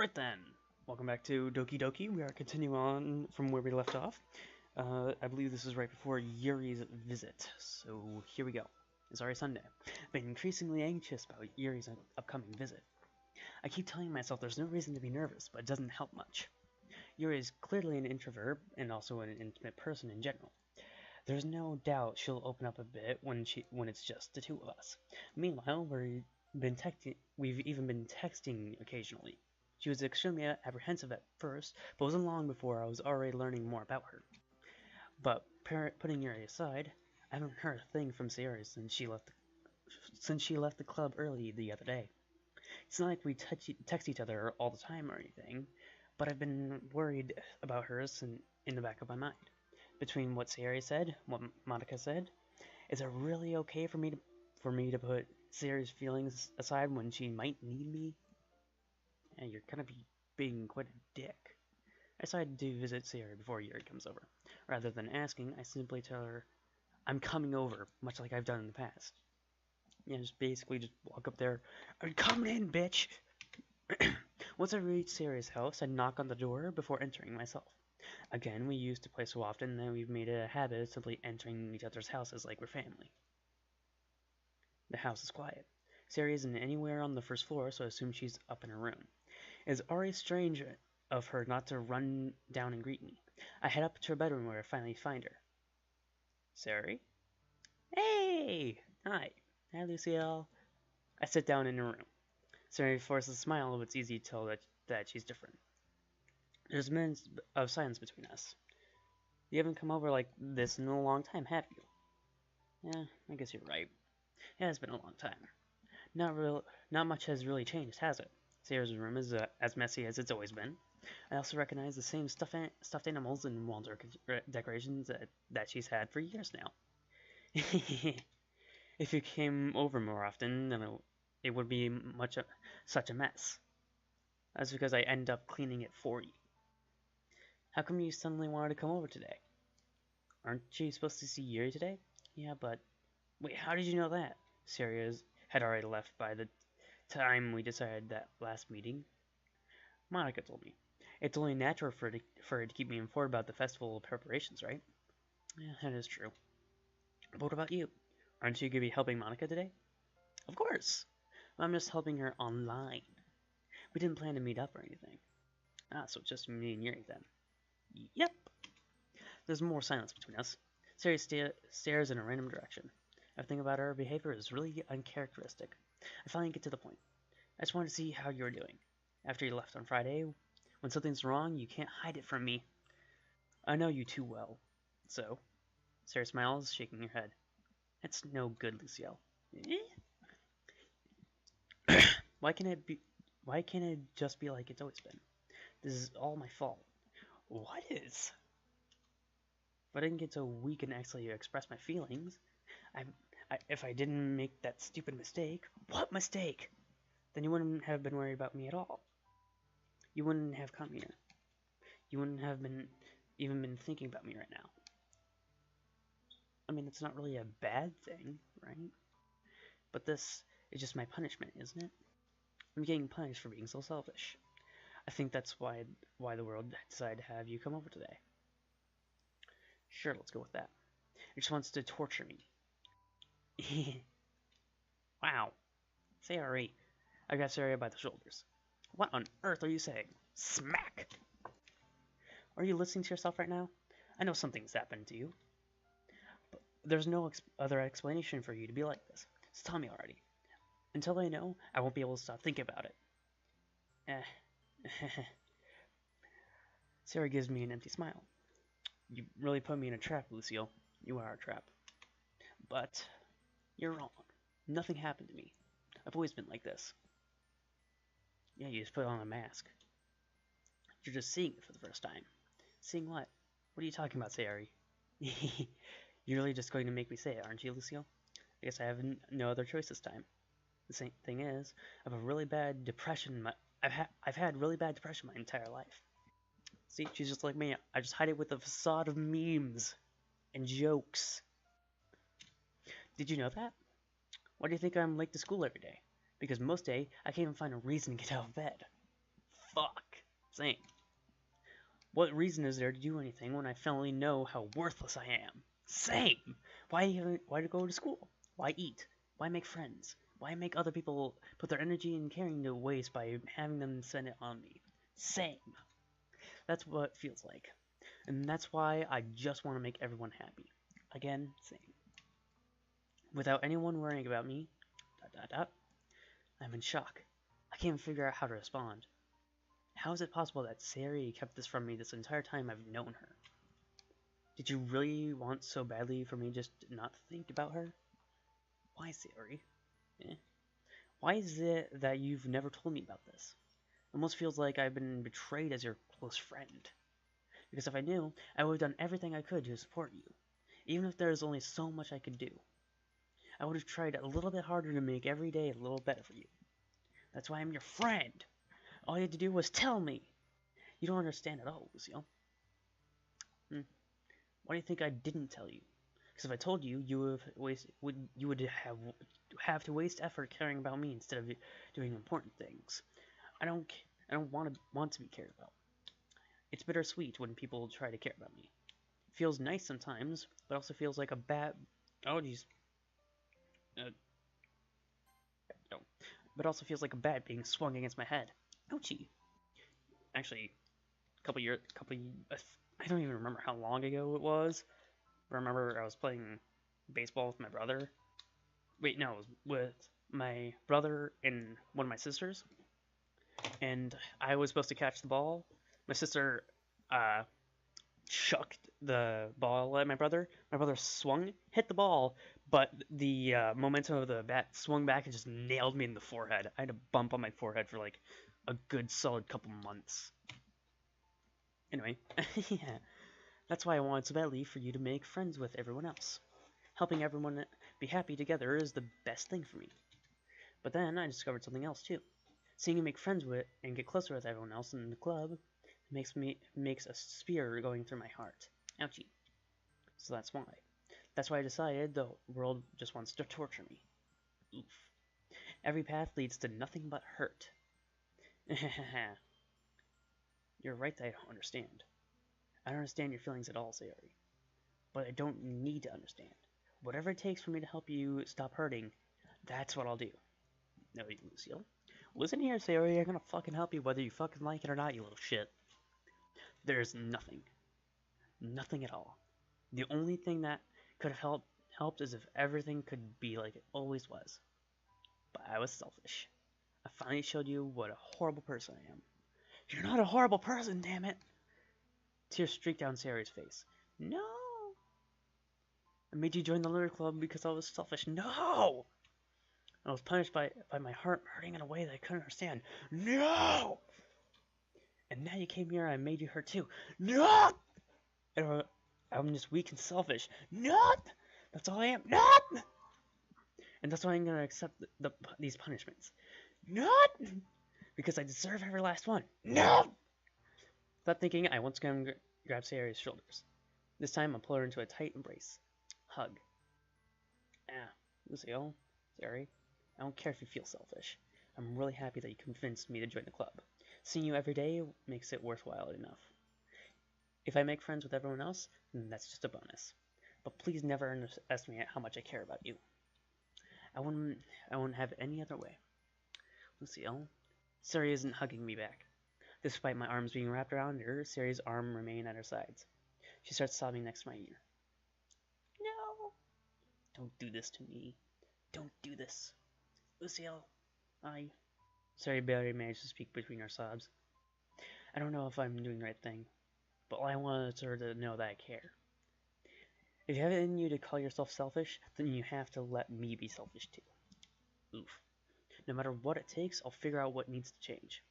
Right then, welcome back to Doki. We are continuing on from where we left off. I believe this is right before Yuri's visit, so here we go. It's already Sunday. I've been increasingly anxious about Yuri's upcoming visit. I keep telling myself there's no reason to be nervous, but it doesn't help much. Yuri is clearly an introvert, and also an intimate person in general. There's no doubt she'll open up a bit when it's just the two of us. Meanwhile, we've even been texting occasionally. She was extremely apprehensive at first, but it wasn't long before I was already learning more about her. But putting Yuri aside, I haven't heard a thing from Sierra since she left the club early the other day. It's not like we text each other all the time or anything, but I've been worried about her in the back of my mind. Between what Sierra said, what Monica said, is it really okay for me to put Sierra's feelings aside when she might need me? Yeah, you're kind of being quite a dick. I decided to visit Sierra before Yuri comes over. Rather than asking, I simply tell her, I'm coming over, much like I've done in the past. Yeah, just walk up there, I'm coming in, bitch! Once I reach Sierra's house, I knock on the door before entering myself. Again, we used to play so often that we've made it a habit of simply entering each other's houses like we're family. The house is quiet. Sierra isn't anywhere on the first floor, so I assume she's up in her room. It is already strange of her not to run down and greet me. I head up to her bedroom where I finally find her. Sari? Hey! Hi, Lucille. I sit down in her room. Sari forces a smile, but it's easy to tell that she's different. There's minutes of silence between us. You haven't come over like this in a long time, have you? Yeah, I guess you're right. Yeah, it's been a long time. Not much has really changed, has it? Sarah's room is as messy as it's always been. I also recognize the same stuffed animals and wall decorations that she's had for years now. If you came over more often, then it would be such a mess. That's because I end up cleaning it for you. How come you suddenly wanted to come over today? Aren't you supposed to see Yuri today? Yeah, but... Wait, how did you know that? Sarah had already left by the time we decided that last meeting. Monica told me. It's only natural for her to keep me informed about the festival preparations, right? Yeah, that is true. But what about you? Aren't you going to be helping Monica today? Of course! I'm just helping her online. We didn't plan to meet up or anything. Ah, so it's just me and Yuri then. Yep! There's more silence between us. Sarah stares in a random direction. Everything about her behavior is really uncharacteristic. I finally get to the point. I just wanted to see how you're doing. After you left on Friday, when something's wrong, you can't hide it from me. I know you too well. So? Sarah smiles, shaking her head. That's no good, Lucille. Why can't it just be like it's always been? This is all my fault. What is? If I didn't get so weak and actually express my feelings, if I didn't make that stupid mistake... What mistake? Then you wouldn't have been worried about me at all. You wouldn't have come here. You wouldn't have even been thinking about me right now. I mean, it's not really a bad thing, right? But this is just my punishment, isn't it? I'm getting punished for being so selfish. I think that's why the world decided to have you come over today. Sure, let's go with that. It just wants to torture me. Wow. Sorry. I got Sarah by the shoulders. What on earth are you saying? Smack! Are you listening to yourself right now? I know something's happened to you. But there's no other explanation for you to be like this. So tell me already. Until I know, I won't be able to stop thinking about it. Sarah gives me an empty smile. You really put me in a trap, Lucille. You are a trap. But you're wrong. Nothing happened to me. I've always been like this. Yeah, you just put on a mask. You're just seeing it for the first time. Seeing what? What are you talking about, Sayari? You're really just going to make me say it, aren't you, Lucille? I guess I have no other choice this time. The same thing is, I have a really bad depression. I've had really bad depression my entire life. See, she's just like me. I just hide it with a facade of memes and jokes. Did you know that? Why do you think I'm late to school every day? Because most day, I can't even find a reason to get out of bed. fuck. Same. What reason is there to do anything when I finally know how worthless I am? Same. Why to go to school? Why eat? Why make friends? Why make other people put their energy and caring to waste by having them spend it on me? Same. That's what it feels like. And that's why I just want to make everyone happy. Again, same. Without anyone worrying about me, I'm in shock. I can't figure out how to respond. How is it possible that Sayori kept this from me this entire time I've known her? Did you really want so badly for me just to not think about her? Why, Sayori? Why is it that you've never told me about this? It almost feels like I've been betrayed as your close friend. Because if I knew, I would have done everything I could to support you, even if there is only so much I could do. I would have tried a little bit harder to make every day a little better for you. That's why I'm your friend. All you had to do was tell me. You don't understand at all, Lucio. Why do you think I didn't tell you? Because if I told you, you would have to waste effort caring about me instead of doing important things. I don't want to be cared about. It's bittersweet when people try to care about me. It feels nice sometimes, but also feels like a bad. Oh jeez. No. But also feels like a bat being swung against my head. Ouchie. Actually, I don't even remember how long ago it was. I remember I was playing baseball with my brother. Wait, no, it was with my brother and one of my sisters. And I was supposed to catch the ball. My sister chucked the ball at my brother. My brother swung, hit the ball, but the momentum of the bat swung back and just nailed me in the forehead. I had a bump on my forehead for like a good solid couple months. Anyway, yeah, that's why I wanted so badly for you to make friends with everyone else. Helping everyone be happy together is the best thing for me. But then I discovered something else too. Seeing you make friends with and get closer with everyone else in the club makes a spear going through my heart. Ouchie. So that's why. That's why I decided the world just wants to torture me. Oof. Every path leads to nothing but hurt. You're right that I don't understand. I don't understand your feelings at all, Sayori. But I don't need to understand. Whatever it takes for me to help you stop hurting, that's what I'll do. No, Lucille. Listen here, Sayori, I'm gonna fucking help you whether you fucking like it or not, you little shit. There's nothing. Nothing at all. The only thing that could have helped is if everything could be like it always was. But I was selfish. I finally showed you what a horrible person I am. You're not a horrible person, damn it! Tears streaked down Sayori's face. No! I made you join the Litter Club because I was selfish. No! I was punished by my heart hurting in a way that I couldn't understand. No! And now you came here and I made you hurt too. No! And I'm just weak and selfish. No! That's all I am. No! And that's why I'm gonna accept these punishments. No! Because I deserve every last one. No! Without thinking, I once again grabbed Sayori's shoulders. This time, I pull her into a tight embrace. Hug. Lucio, Sayori, I don't care if you feel selfish. I'm really happy that you convinced me to join the club. Seeing you every day makes it worthwhile enough. If I make friends with everyone else, then that's just a bonus. But please never underestimate how much I care about you. I wouldn't have it any other way. Lucio, Sayori isn't hugging me back. Despite my arms being wrapped around her, Sayori's arm remained at her sides. She starts sobbing next to my ear. No! Don't do this to me. Don't do this. Lucio, Sayori barely managed to speak between her sobs. I don't know if I'm doing the right thing, but all I want is her to know that I care. If you have it in you to call yourself selfish, then you have to let me be selfish too. Oof. No matter what it takes, I'll figure out what needs to change.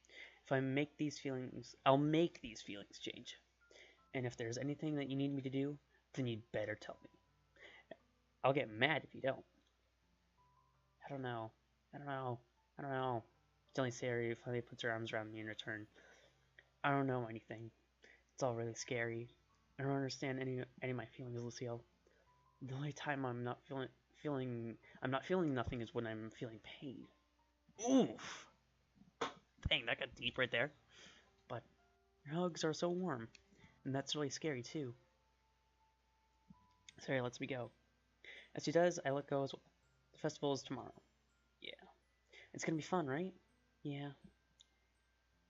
If I make these feelings, I'll make these feelings change. And if there's anything that you need me to do, then you'd better tell me. I'll get mad if you don't. I don't know. Telling Sayori finally puts her arms around me in return. I don't know anything. It's all really scary. I don't understand any of my feelings, Lucio. The only time I'm not feeling nothing is when I'm feeling pain. Oof. Dang, that got deep right there. But your hugs are so warm, and that's really scary too. Sorry, lets me go. As she does, I let go as well. The festival is tomorrow. Yeah. It's gonna be fun, right? Yeah.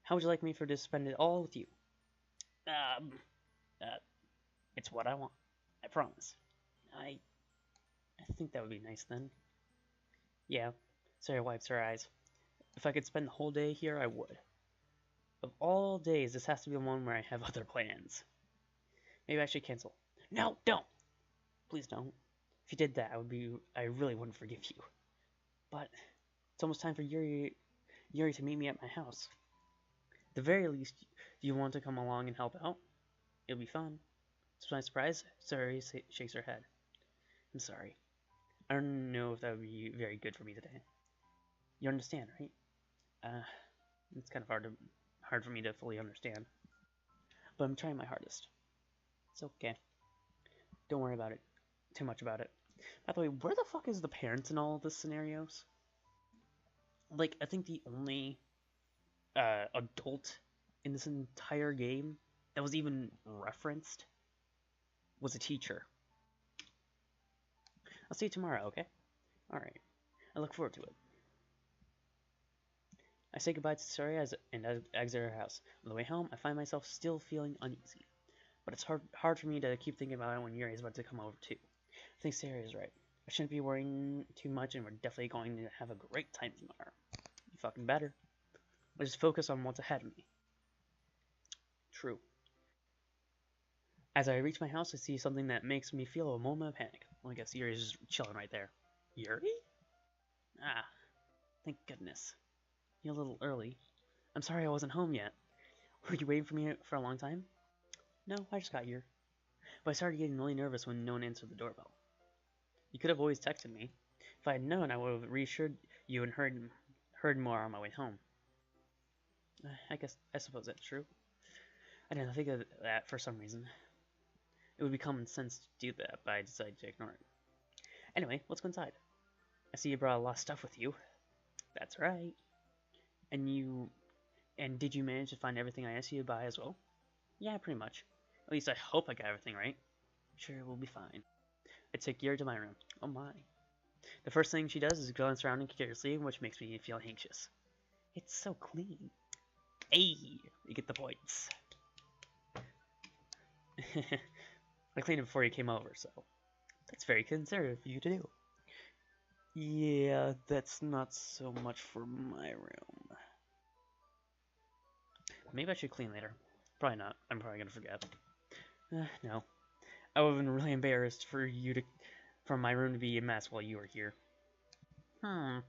How would you like me to spend it all with you? Um, uh, it's what I want. I promise. I think that would be nice then. Yeah. Sarah wipes her eyes. If I could spend the whole day here, I would. Of all days, this has to be the one where I have other plans. Maybe I should cancel. No, don't! Please don't. If you did that, I really wouldn't forgive you. But it's almost time for Yuri to meet me at my house. At the very least, do you want to come along and help out? It'll be fun. To my surprise, Sarah shakes her head. I'm sorry. I don't know if that would be very good for me today. You understand, right? It's kind of hard for me to fully understand. But I'm trying my hardest. It's okay. Don't worry about it. Too much about it. By the way, where the fuck is the parents in all of the scenarios? Like, I think the only adult in this entire game that was even referenced was a teacher. I'll see you tomorrow, okay? Alright. I look forward to it. I say goodbye to Saria and exit her house. On the way home, I find myself still feeling uneasy. But it's hard for me to keep thinking about it when Yuri is about to come over too. I think Saria is right. I shouldn't be worrying too much, and we're definitely going to have a great time tomorrow. You fucking better. I just focus on what's ahead of me. True. As I reach my house, I see something that makes me feel a moment of panic. Well, I guess Yuri's just chilling right there. Yuri? Ah, thank goodness. You're a little early. I'm sorry I wasn't home yet. Were you waiting for me for a long time? No, I just got here. But I started getting really nervous when no one answered the doorbell. You could have always texted me. If I had known, I would have reassured you and heard more on my way home. I suppose that's true. I didn't think of that for some reason. It would be common sense to do that, but I decided to ignore it. Anyway, let's go inside. I see you brought a lot of stuff with you. That's right. And did you manage to find everything I asked you to buy as well? Yeah, pretty much. At least I hope I got everything right. Sure, we'll be fine. I take Yuri to my room. Oh my. The first thing she does is glance around curiously, which makes me feel anxious. It's so clean. Hey, you get the points. I cleaned it before you came over, so that's very considerate of you to do. Yeah, that's not so much for my room. Maybe I should clean later. Probably not. I'm probably gonna forget. No. I would have been really embarrassed for my room to be a mess while you were here. Well,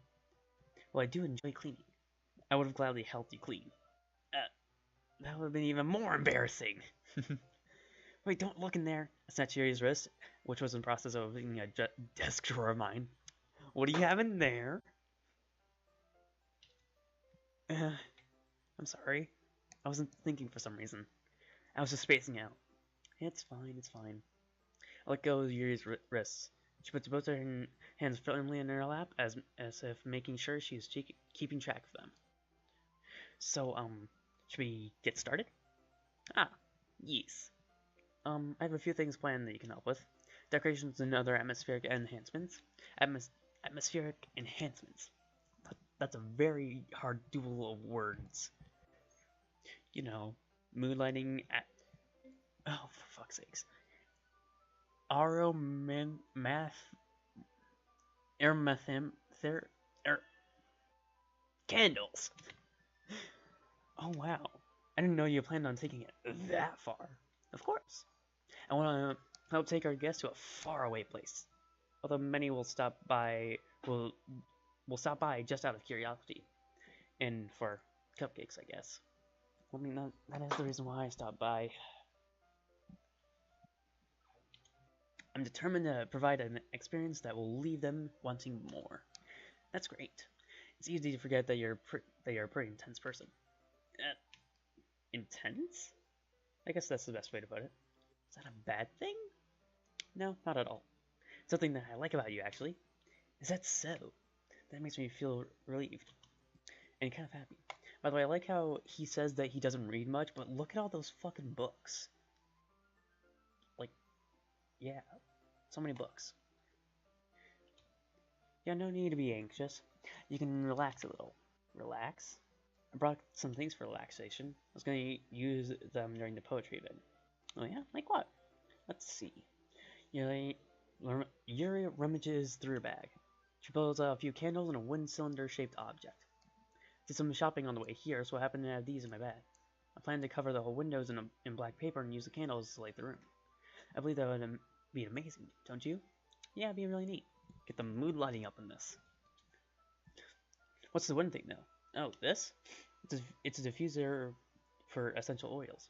I do enjoy cleaning. I would have gladly helped you clean. That would have been even more embarrassing. Wait, don't look in there. I snatched Yuri's wrist, which was in the process of opening a desk drawer of mine. What do you have in there? I'm sorry. I wasn't thinking for some reason. I was just spacing out. It's fine, it's fine. I let go of Yuri's wrists. She puts both her hands firmly in her lap, as if making sure she's keeping track of them. So, should we get started? Yes. I have a few things planned that you can help with. Decorations and other atmospheric enhancements. Atmospheric enhancements. That's a very hard duel of words. You know, mood lighting at... Oh, for fuck's sakes. Candles! Oh, wow. I didn't know you planned on taking it that far. Of course. I want to help take our guests to a faraway place. Although many will stop by just out of curiosity. And for cupcakes, I guess. I mean, that is the reason why I stopped by. I'm determined to provide an experience that will leave them wanting more. That's great. It's easy to forget that you're a pretty intense person. Intense? I guess that's the best way to put it. Is that a bad thing? No, not at all. Something that I like about you, actually. Is that so? That makes me feel relieved and kind of happy. By the way, I like how he says that he doesn't read much, but look at all those fucking books. Like, yeah, so many books. Yeah, no need to be anxious. You can relax a little. Relax? I brought some things for relaxation. I was going to use them during the poetry event. Oh yeah? Like what? Let's see. Yuri rummages through her bag. She pulls out a few candles and a wooden cylinder-shaped object. Did some shopping on the way here, so I happen to have these in my bag. I plan to cover the whole windows in black paper and use the candles to light the room. I believe that would be amazing, don't you? Yeah, it'd be really neat. Get the mood lighting up in this. What's the one thing, though? Oh, this? It's a diffuser for essential oils.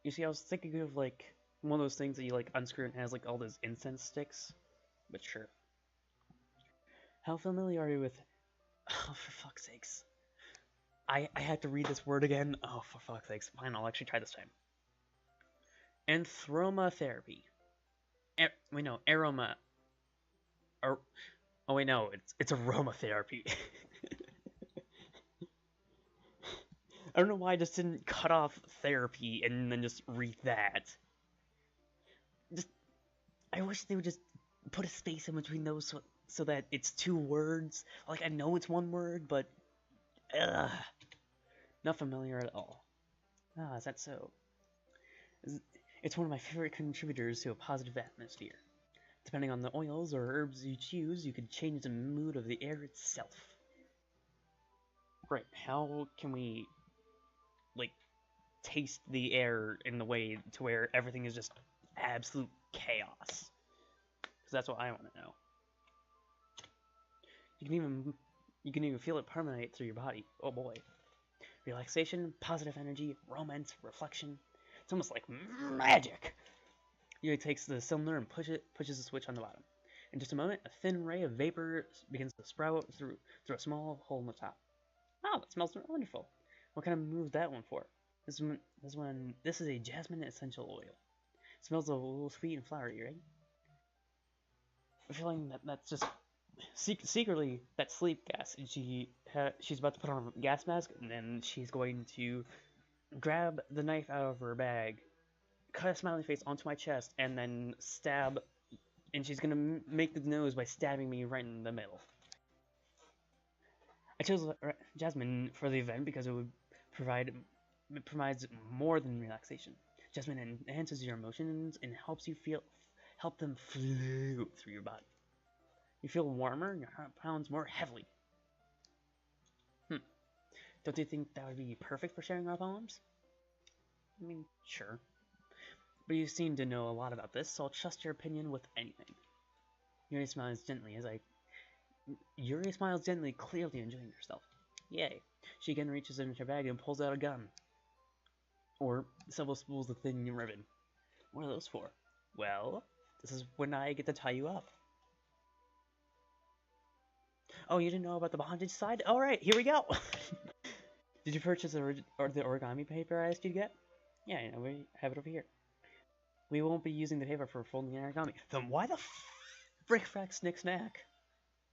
You see, I was thinking of, like, one of those things that you, like, unscrew and has, like, all those incense sticks. But sure. How familiar are you with... Oh, for fuck's sakes. I had to read this word again. Oh, for fuck's sakes. Fine, I'll actually try this time. Aromatherapy. Wait, no, aroma... oh, wait, no, it's aromatherapy. I don't know why I just didn't cut off therapy and then just read that. I wish they would just put a space in between those so that it's two words. Like, I know it's one word, but... Ugh. Not familiar at all. Ah, is that so? It's one of my favorite contributors to a positive atmosphere. Depending on the oils or herbs you choose, you can change the mood of the air itself. Right, how can we, like, taste the air in the way to where everything is just absolute chaos? Because that's what I want to know. You can even feel it permeate through your body. Oh boy. Relaxation, positive energy, romance, reflection. It's almost like magic. Yuri takes the cylinder and pushes the switch on the bottom. In just a moment, a thin ray of vapor begins to sprout through a small hole in the top. Oh, that smells wonderful. What kind of move is that one for? This is a jasmine essential oil. It smells a little sweet and flowery, right? I'm feeling that's just secretly that sleep gas. And she's about to put on a gas mask, and then she's going to grab the knife out of her bag, cut a smiley face onto my chest, and then stab. And she's gonna make the nose by stabbing me right in the middle. I chose jasmine for the event because it provides more than relaxation. Jasmine enhances your emotions and help them flow through your body. You feel warmer and your heart pounds more heavily. Don't you think that would be perfect for sharing our poems? I mean, sure. But you seem to know a lot about this, so I'll trust your opinion with anything. Yuri smiles gently, clearly enjoying herself. Yay. She again reaches into her bag and pulls out a gun. Or several spools of thin ribbon. What are those for? Well, this is when I get to tie you up. Oh, you didn't know about the bondage side? Alright, here we go! Did you purchase the origami paper I asked you to get? Yeah, we have it over here. We won't be using the paper for folding origami. Then why the frick frack snick snack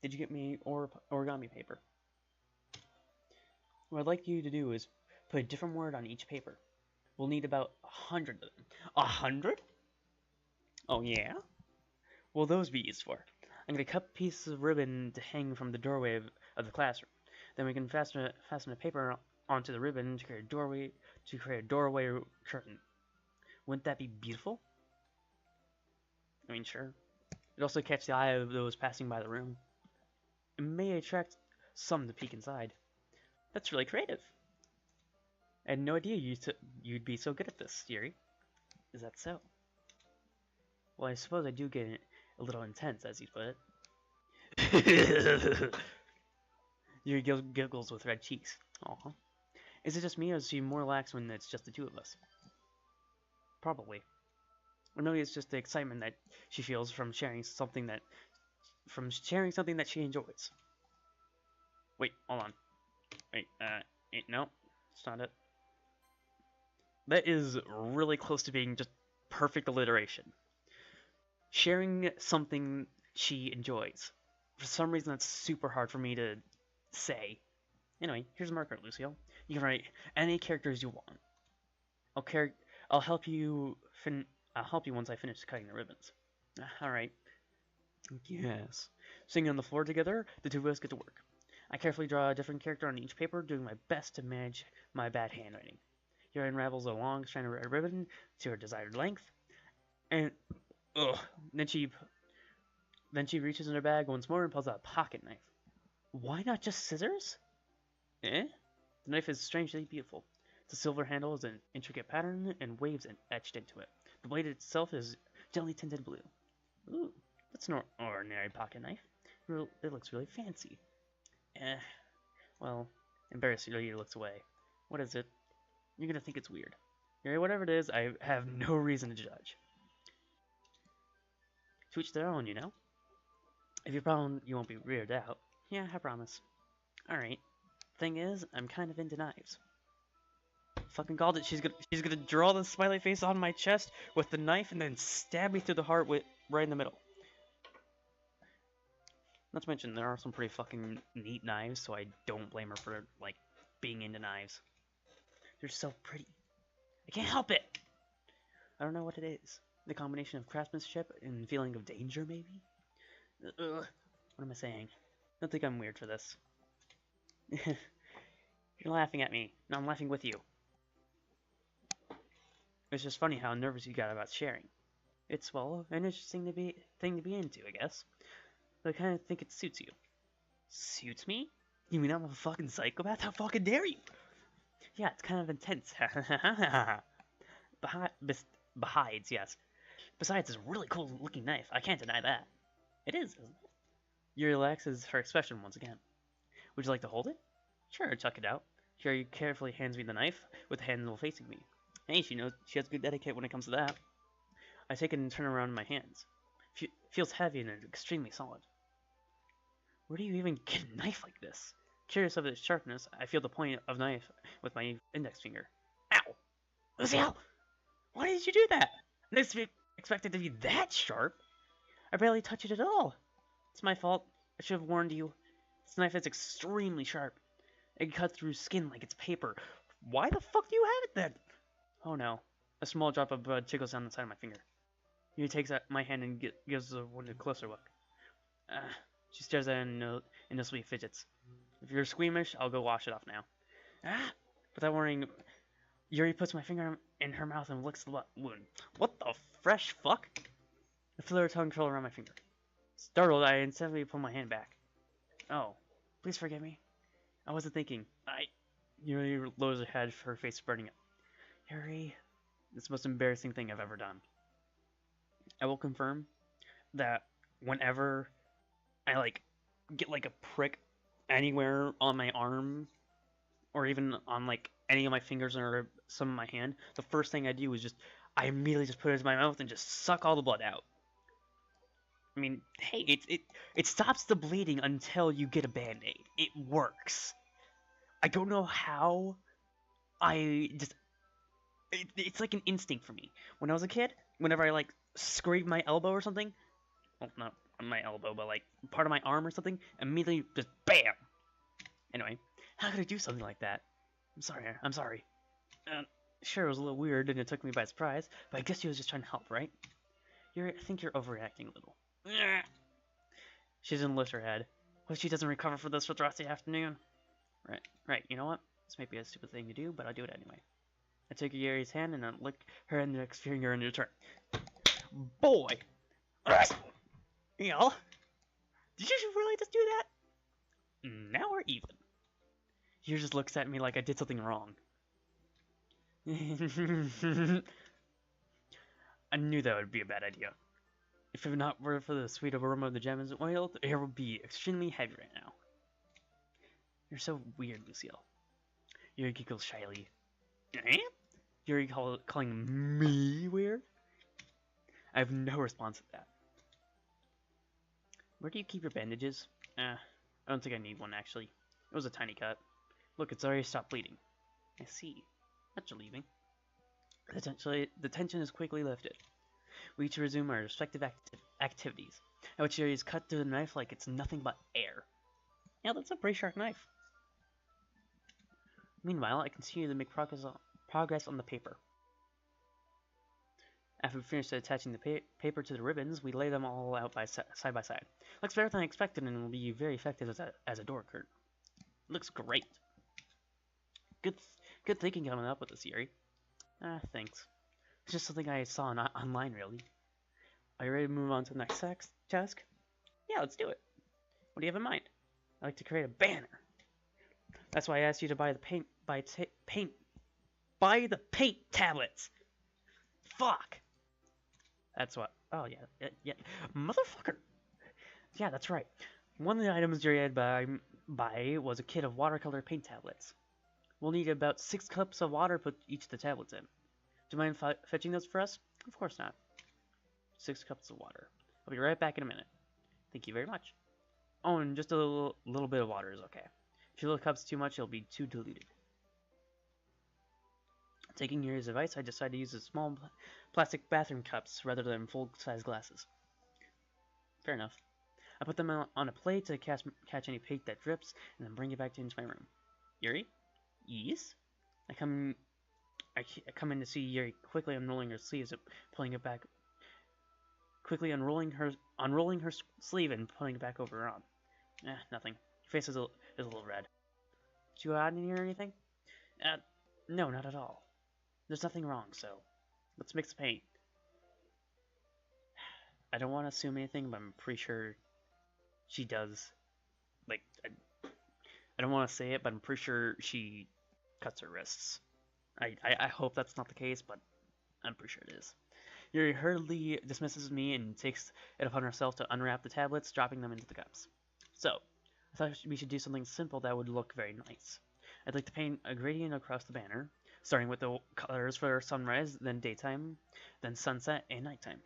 did you get me origami paper? What I'd like you to do is put a different word on each paper. We'll need about 100 of them. 100? Oh yeah? What will those be used for? I'm going to cut pieces of ribbon to hang from the doorway of the classroom. Then we can fasten a paper onto the ribbon to create a doorway curtain. Wouldn't that be beautiful? I mean, sure. It'd also catch the eye of those passing by the room. It may attract some to peek inside. That's really creative. I had no idea you'd be so good at this, Yuri. Is that so? Well, I suppose I do get a little intense, as you put it. Yuri giggles with red cheeks. Aw. Is it just me, or is she more relaxed when it's just the two of us? Probably. Or maybe it's just the excitement that she feels from sharing something that she enjoys. Wait, hold on. Wait, no, it's not it. That is really close to being just perfect alliteration. Sharing something she enjoys. For some reason, that's super hard for me to say. Anyway, here's a marker, Lucio. You can write any characters you want. I'll car- I'll help you I'll help you once I finish cutting the ribbons. Alright. Yes. Sitting on the floor together, the two of us get to work. I carefully draw a different character on each paper, doing my best to manage my bad handwriting. Here unravels a long strand of red ribbon to her desired length, and ugh, then she reaches in her bag once more and pulls out a pocket knife. Why not just scissors? Eh? The knife is strangely beautiful. The silver handle is an intricate pattern and waves etched into it. The blade itself is gently tinted blue. Ooh, that's no ordinary pocket knife. It looks really fancy. Well, embarrassingly, it looks away. What is it? You're gonna think it's weird. Whatever it is, I have no reason to judge. To each their own, you know? If you problem, you won't be weirded out. Yeah, I promise. Alright. Thing is, I'm kind of into knives. Fucking called it. She's gonna draw the smiley face on my chest with the knife and then stab me through the heart right in the middle. Not to mention, there are some pretty fucking neat knives, so I don't blame her for, like, being into knives. They're so pretty. I can't help it! I don't know what it is. The combination of craftsmanship and feeling of danger, maybe? Ugh. What am I saying? Don't think I'm weird for this. You're laughing at me. No, I'm laughing with you. It's just funny how nervous you got about sharing. It's, well, an interesting thing to be into, I guess. But I kind of think it suits you. Suits me? You mean I'm a fucking psychopath? How fucking dare you? Yeah, it's kind of intense. Besides, yes. Besides, it's a really cool looking knife. I can't deny that. It is, isn't it? Yuri relaxes her expression once again. Would you like to hold it? Sure, chuck it out. Yuri carefully hands me the knife, with the handle facing me. Hey, she knows she has good etiquette when it comes to that. I take it and turn around in my hands. Feels heavy and extremely solid. Where do you even get a knife like this? Curious of its sharpness, I feel the point of knife with my index finger. Ow! Lucio! Why did you do that? I didn't expect it to be that sharp. I barely touch it at all. It's my fault. I should have warned you. This knife is extremely sharp. It can cut through skin like it's paper. Why the fuck do you have it then? Oh no. A small drop of blood tickles down the side of my finger. He takes my hand and gives one a closer look. She stares at it and innocently fidgets. If you're squeamish, I'll go wash it off now. Without worrying, Yuri puts my finger in her mouth and licks the wound. What the fresh fuck? I feel her tongue curl around my finger. Startled, I instantly pull my hand back. Oh, please forgive me. I wasn't thinking. Yuri lowers her head, her face burning up. Yuri, it's the most embarrassing thing I've ever done. I will confirm that whenever I get a prick anywhere on my arm or even on any of my fingers or some of my hand, the first thing I do is I immediately just put it in my mouth and just suck all the blood out. I mean, hey, it stops the bleeding until you get a band-aid. It works. I don't know how. It's like an instinct for me. When I was a kid, whenever I scraped my elbow or something, well, not my elbow, but part of my arm or something, immediately just BAM! Anyway, how could I do something like that? I'm sorry. Sure, it was a little weird and it took me by surprise, but I guess she was just trying to help, right? I think you're overreacting a little. She doesn't lift her head. What if she doesn't recover for this for the rest of the afternoon? Right, you know what? This might be a stupid thing to do, but I'll do it anyway. I take Yuri's hand and I lick her index finger in return. Boy! Y'all? Did you really just do that? Now we're even. Yuri just looks at me like I did something wrong. I knew that would be a bad idea. If it not were for the sweet aroma of the gems and oil, the air would be extremely heavy right now. You're so weird, Lucille. Yuri giggles shyly. Eh? Yuri calling me weird? I have no response to that. Where do you keep your bandages? I don't think I need one, actually. It was a tiny cut. Look, it's already stopped bleeding. I see. That's relieving. The tension is quickly lifted. We each resume our respective activities, at which Yuri is cut through the knife like it's nothing but air. Yeah, that's a pretty sharp knife. Meanwhile, I continue to make progress on the paper. After we finish attaching the paper to the ribbons, we lay them all out side by side. Looks better than I expected and will be very effective as a door curtain. Looks great. Good thinking coming up with this, Yuri. Thanks. It's just something I saw online, really. Are you ready to move on to the next task? Yeah, let's do it. What do you have in mind? I'd like to create a banner. That's why I asked you to buy the paint tablets. Fuck. That's what. Oh yeah, motherfucker. Yeah, that's right. One of the items you had buy was a kit of watercolor paint tablets. We'll need about 6 cups of water to put each of the tablets in. Do you mind fetching those for us? Of course not. 6 cups of water. I'll be right back in a minute. Thank you very much. Oh, and just a little bit of water is okay. If you fill the cups too much, it'll be too diluted. Taking Yuri's advice, I decided to use the small plastic bathroom cups rather than full-size glasses. Fair enough. I put them on a plate to catch any paint that drips, and then bring it back into my room. Yuri? Yes? I come in to see Yuri quickly unrolling her sleeves and pulling it back. Quickly unrolling her sleeve and putting it back over her arm. Nothing. Your face is a little red. Did you add in here or anything? No, not at all. There's nothing wrong, so let's mix the paint. I don't want to assume anything, but I'm pretty sure she does. Like, I don't want to say it, but I'm pretty sure she cuts her wrists. I hope that's not the case, but I'm pretty sure it is. Yuri hurriedly dismisses me and takes it upon herself to unwrap the tablets, dropping them into the cups. So, I thought we should do something simple that would look very nice. I'd like to paint a gradient across the banner, starting with the colors for sunrise, then daytime, then sunset, and nighttime.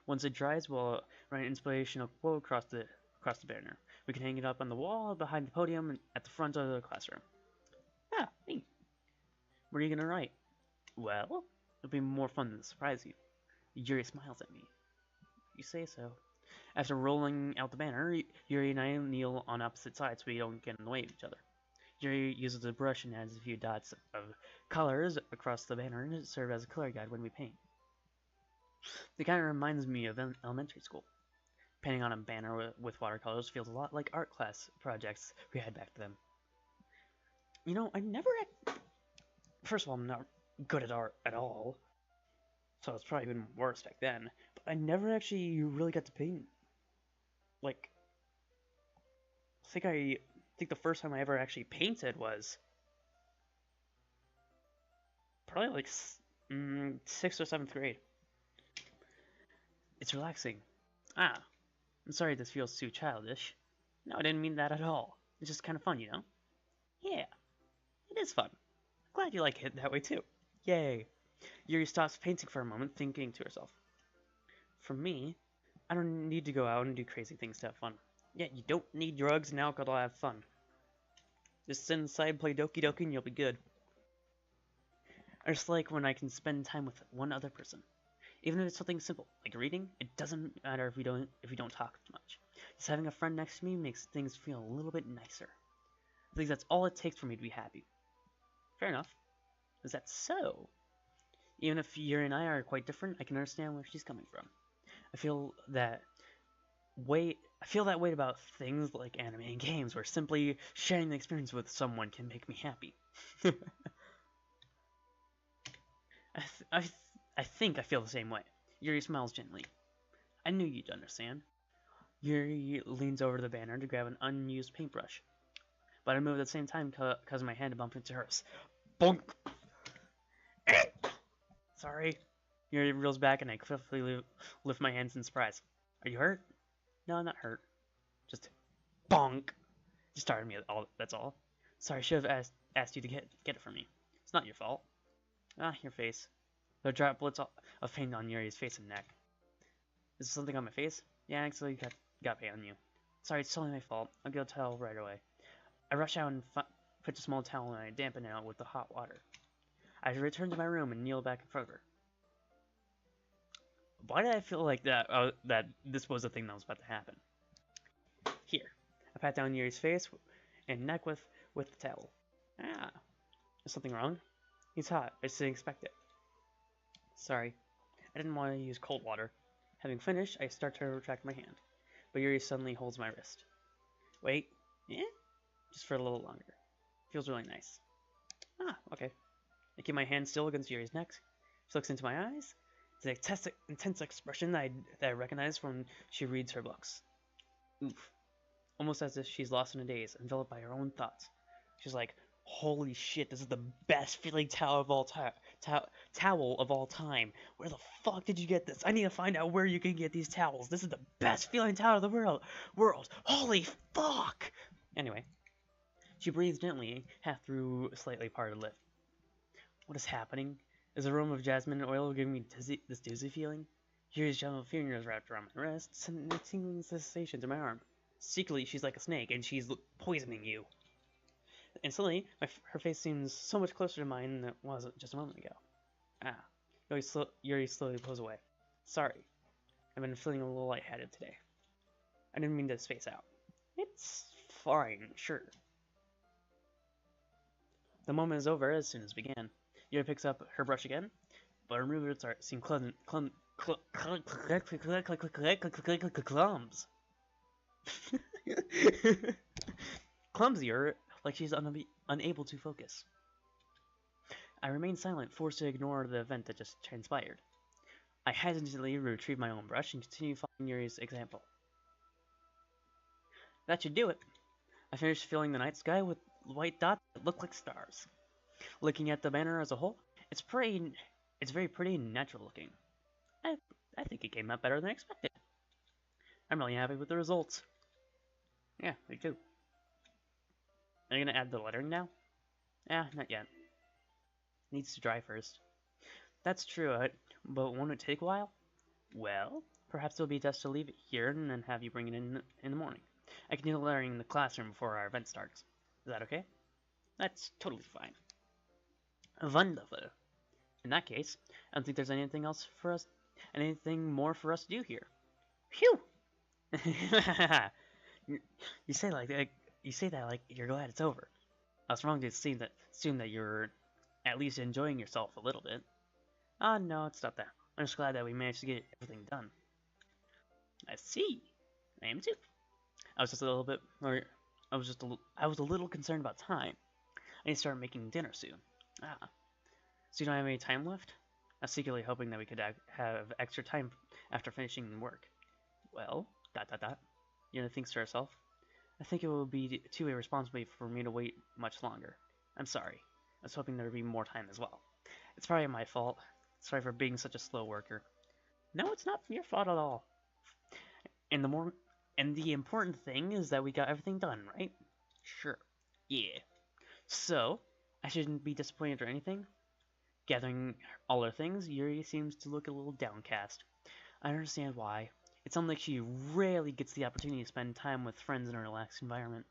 Once it dries, we'll write an inspirational quote across the banner. We can hang it up on the wall behind the podium and at the front of the classroom. Ah, neat. What are you gonna write? Well, it'll be more fun than surprise you. Yuri smiles at me. You say so. After rolling out the banner, Yuri and I kneel on opposite sides so we don't get in the way of each other. Yuri uses a brush and adds a few dots of colors across the banner to serve as a color guide when we paint. It kind of reminds me of elementary school. Painting on a banner with watercolors feels a lot like art class projects we had back then. You know, first of all, I'm not good at art at all, so it's probably even worse back then, but I never actually really got to paint. Like, I think the first time I ever actually painted was probably like 6th or 7th grade. It's relaxing. I'm sorry this feels too childish. No, I didn't mean that at all. It's just kind of fun, you know? Yeah, it is fun. Glad you like it that way too. Yay. Yuri stops painting for a moment, thinking to herself. For me, I don't need to go out and do crazy things to have fun. Yeah, you don't need drugs and alcohol to have fun. Just sit inside, play Doki Doki, and you'll be good. I just like when I can spend time with one other person. Even if it's something simple, like reading, it doesn't matter if we don't talk much. Just having a friend next to me makes things feel a little bit nicer. I think that's all it takes for me to be happy. Fair enough. Is that so? Even if Yuri and I are quite different, I can understand where she's coming from. I feel that way about things like anime and games, where simply sharing the experience with someone can make me happy. I think I feel the same way. Yuri smiles gently. I knew you'd understand. Yuri leans over to the banner to grab an unused paintbrush, but I move at the same time because my hand bumped into hers. Bonk! Sorry. Yuri reels back and I quickly lift my hands in surprise. Are you hurt? No, I'm not hurt. Just bonk. Just started me. That's all. Sorry, I should have asked you to get it from me. It's not your fault. Your face. There are droplets of paint on Yuri's face and neck. Is there something on my face? Yeah, I actually got paint on you. Sorry, it's totally my fault. I'll go tell right away. I rush out and fetch a small towel and I dampen it out with the hot water. I return to my room and kneel back in front of her. Why did I feel like that this was the thing that was about to happen? Here. I pat down Yuri's face and neck with the towel. Is something wrong? He's hot. I just didn't expect it. Sorry. I didn't want to use cold water. Having finished, I start to retract my hand. But Yuri suddenly holds my wrist. Wait. Yeah? Just for a little longer. Feels really nice. Ah, okay. I keep my hand still against Yuri's neck. She looks into my eyes. It's an intense expression that I recognize when she reads her books. Oof. Almost as if she's lost in a daze, enveloped by her own thoughts. She's like, holy shit, this is the best feeling towel of all time. Towel of all time. Where the fuck did you get this? I need to find out where you can get these towels. This is the best feeling towel of the world. Holy fuck! Anyway, she breathes gently, half through a slightly parted lip. What is happening? Is the aroma of jasmine and oil giving me this dizzy feeling? Here's gentle fingers wrapped around my wrist, sending a tingling sensation to my arm. Secretly, she's like a snake, and she's poisoning you. And suddenly, her face seems so much closer to mine than it was just a moment ago. Ah. Yuri slowly pulls away. Sorry. I've been feeling a little lightheaded today. I didn't mean to space out. It's fine, sure. The moment is over as soon as it began. Yuri picks up her brush again, but her movements seem clumsy. Clumsier, like she's unable to focus. I remain silent, forced to ignore the event that just transpired. I hesitantly retrieve my own brush and continue following Yuri's example. That should do it. I finished filling the night sky with white dots that look like stars. Looking at the banner as a whole, it's very pretty and natural looking. I think it came out better than expected. I'm really happy with the results. Yeah, me too. Are you gonna add the lettering now? Not yet. Needs to dry first. That's true, but won't it take a while? Well, perhaps it'll be best to leave it here and then have you bring it in the morning. I can do the lettering in the classroom before our event starts. Is that okay? That's totally fine. Wonderful. In that case, I don't think there's anything more for us to do here. Phew! You say that like you're glad it's over. I was wrong to assume that you're at least enjoying yourself a little bit. No, it's not that. I'm just glad that we managed to get everything done. I see. I am too. I was a little concerned about time. I need to start making dinner soon. So you don't have any time left? I was secretly hoping that we could have extra time after finishing work. Well, ... Yuna thinks to herself. I think it would be too irresponsible for me to wait much longer. I'm sorry. I was hoping there would be more time as well. It's probably my fault. Sorry for being such a slow worker. No, it's not your fault at all. And the important thing is that we got everything done, right? Sure. Yeah. So, I shouldn't be disappointed or anything. Gathering all her things, Yuri seems to look a little downcast. I understand why. It sounds like she rarely gets the opportunity to spend time with friends in a relaxed environment.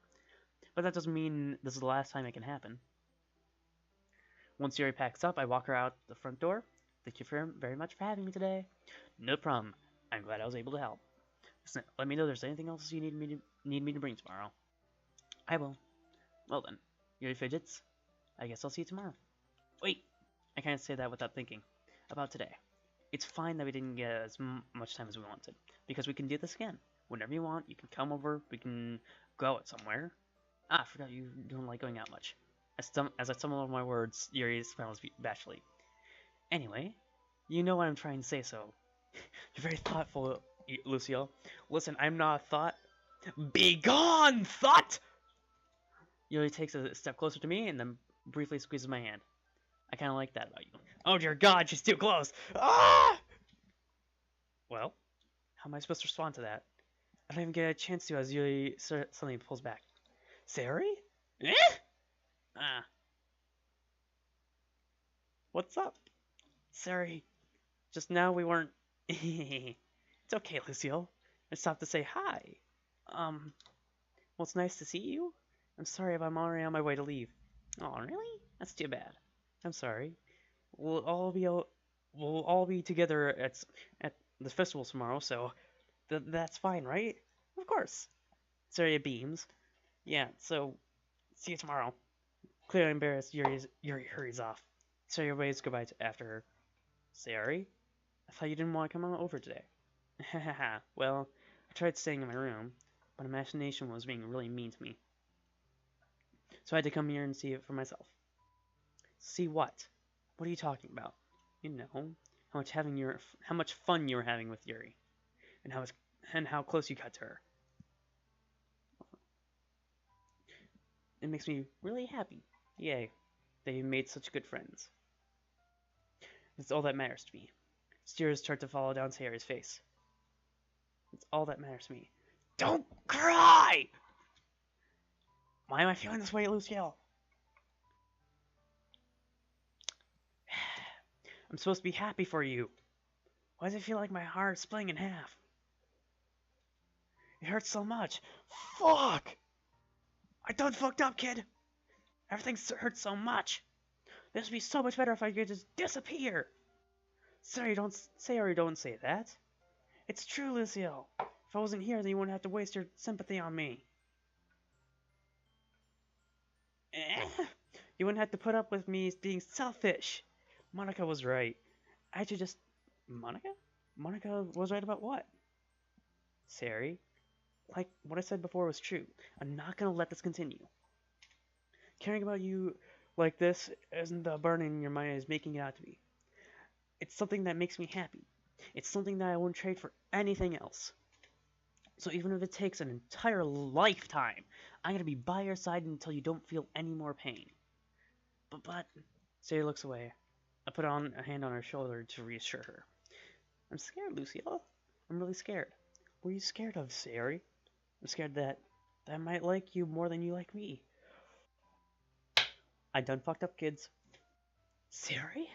But that doesn't mean this is the last time it can happen. Once Yuri packs up, I walk her out the front door. Thank you very much for having me today. No problem. I'm glad I was able to help. Listen, let me know if there's anything else you need me to bring tomorrow. I will. Well then, Yuri fidgets. I guess I'll see you tomorrow. Wait! I can't say that without thinking about today. It's fine that we didn't get as much time as we wanted, because we can do this again. Whenever you want, you can come over, we can go out somewhere. I forgot you don't like going out much. As I stumble over my words, Yuri smiles bashfully. Anyway, you know what I'm trying to say, so... You're very thoughtful, Lucio. Listen, I'm not a thought. Begone, thought! Yuri takes a step closer to me and then briefly squeezes my hand. I kind of like that about you. Oh dear God, she's too close! Ah! Well, how am I supposed to respond to that? I don't even get a chance to as Yuri suddenly pulls back. Sari? Eh? What's up? Sari, just now we weren't... It's okay, Lucio. I stopped to say hi. Well, it's nice to see you. I'm sorry if I'm already on my way to leave. Oh, really? That's too bad. I'm sorry. We'll all be together at the festival tomorrow, so that's fine, right? Of course. Sorry, beams. Yeah, so see you tomorrow. Clearly embarrassed, Yuri hurries off. Sayori waves goodbye after her. Sayori? I thought you didn't want to come over today. Hahaha, well, I tried staying in my room, but imagination was being really mean to me. So I had to come here and see it for myself. See what? What are you talking about? You know, how much fun you were having with Yuri, and how close you got to her. It makes me really happy. Yay, that you made such good friends. That's all that matters to me. Tears start to fall down Sayori's face. It's all that matters to me. Don't cry! Why am I feeling this way, Luciel? I'm supposed to be happy for you. Why does it feel like my heart is splitting in half? It hurts so much. Fuck! I done fucked up, kid. Everything hurts so much. This would be so much better if I could just disappear. Sorry, don't say that. It's true, Luciel. If I wasn't here, then you wouldn't have to waste your sympathy on me. You wouldn't have to put up with me being selfish. Monica was right. I should just... Monica? Monica was right about what? Sari, like what I said before was true. I'm not gonna let this continue. Caring about you like this isn't the burden your mind is making it out to be. It's something that makes me happy. It's something that I won't trade for anything else. So even if it takes an entire lifetime, I'm gonna be by your side until you don't feel any more pain. But, Sari looks away. I put on a hand on her shoulder to reassure her. I'm scared, Luciel. I'm really scared. What are you scared of, Sari? I'm scared that I might like you more than you like me. I done fucked up, kids. Sari?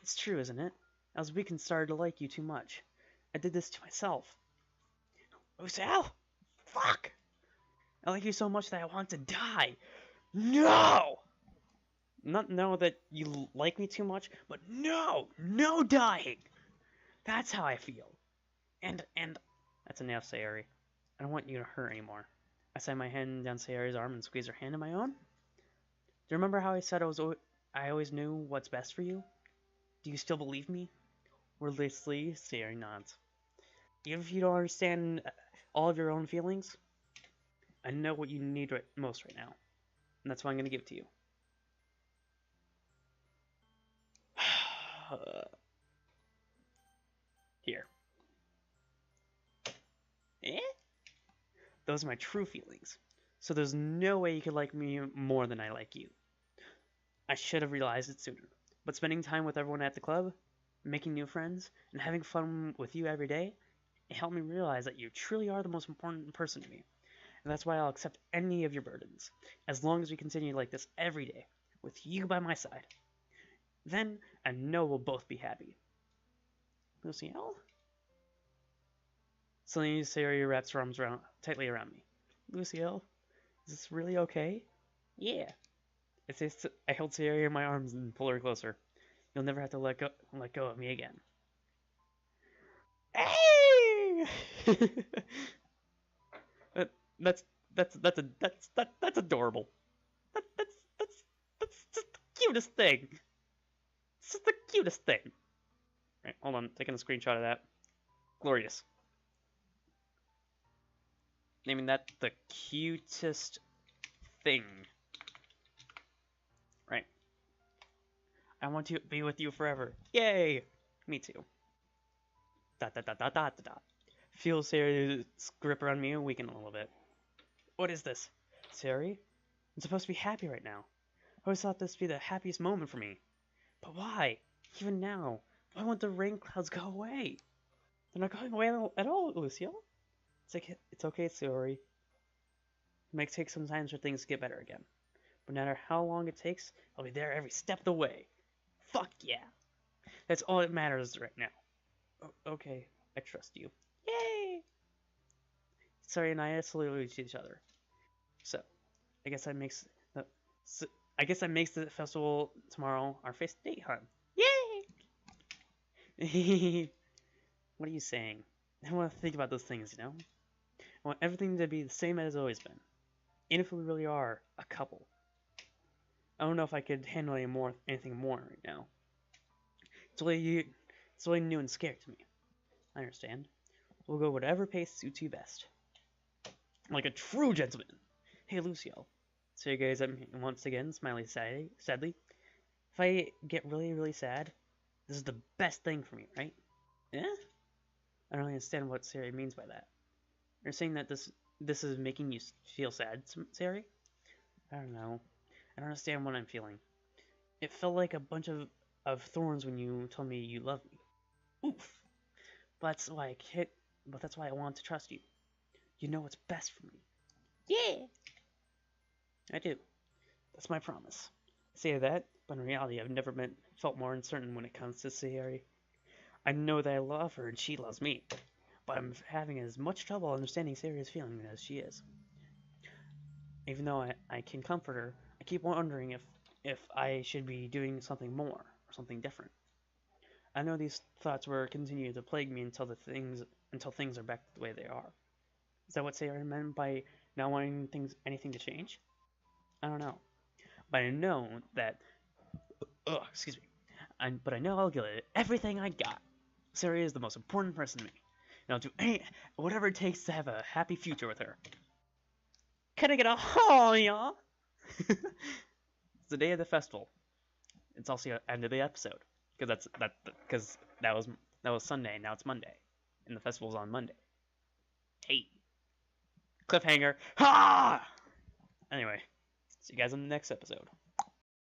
It's true, isn't it? I was weak and started to like you too much. I did this to myself. Luciel? Fuck! I like you so much that I want to die. No! Not know that you like me too much, but no dying. That's how I feel. And that's enough, Sayori. I don't want you to hurt anymore. I slide my hand down Sayori's arm and squeeze her hand in my own. Do you remember how I said I always knew what's best for you? Do you still believe me? Wordlessly, Sayori nods. Even if you don't understand all of your own feelings, I know what you need most right now, and that's why I'm going to give it to you. Here. Eh? Those are my true feelings. So there's no way you could like me more than I like you. I should have realized it sooner. But spending time with everyone at the club, making new friends, and having fun with you every day, it helped me realize that you truly are the most important person to me. And that's why I'll accept any of your burdens, as long as we continue like this every day, with you by my side. Then I know we'll both be happy. Luciel? Suddenly, Sayori wraps her arms tightly around me. Luciel, is this really okay? Yeah. I held Sayori in my arms and pulled her closer. You'll never have to let go of me again. Hey! that's adorable. That's just the cutest thing. It's just the cutest thing. Right, hold on, taking a screenshot of that. Glorious. Naming that the cutest thing. Right. I want to be with you forever. Yay! Me too. Dot dot dot dot dot dot. Feel Sari's grip around me and weaken a little bit. What is this? Sari? I'm supposed to be happy right now. I always thought this would be the happiest moment for me. But why? Even now? Why won't the rain clouds go away? They're not going away at all, Luciel. It's okay, Sari. It might take some time for things to get better again. But no matter how long it takes, I'll be there every step of the way. Fuck yeah! That's all that matters right now. Okay, I trust you. Yay! Sari and I salute each other. So, I guess that makes the festival tomorrow our first date, huh? Yay! What are you saying? I don't want to think about those things, you know? I want everything to be the same as it's always been. Even if we really are a couple. I don't know if I could handle anything more right now. It's really new and scary to me. I understand. We'll go whatever pace suits you best. Like a true gentleman. Hey, Lucio. So you guys, once again, smiley sadly. If I get really, really sad, this is the best thing for me, right? Yeah? I don't understand what Sari means by that. You're saying that this is making you feel sad, Sari? I don't know. I don't understand what I'm feeling. It felt like a bunch of thorns when you told me you love me. Oof. But that's why I want to trust you. You know what's best for me. Yeah. I do. That's my promise. I say that, but in reality, I've never felt more uncertain when it comes to Sayori. I know that I love her and she loves me, but I'm having as much trouble understanding Sayori's feeling as she is. Even though I can comfort her, I keep wondering if I should be doing something more or something different. I know these thoughts will continue to plague me until things are back the way they are. Is that what Sayori meant by not wanting anything to change? I don't know, but I know that. Excuse me. But I know I'll give it everything I got. Sayori is the most important person to me, and I'll do whatever it takes to have a happy future with her. Can I get a haul, y'all? It's the day of the festival. It's also the end of the episode because that was Sunday. Now it's Monday, and the festival's on Monday. Hey, cliffhanger. Ha! Anyway, see you guys in the next episode.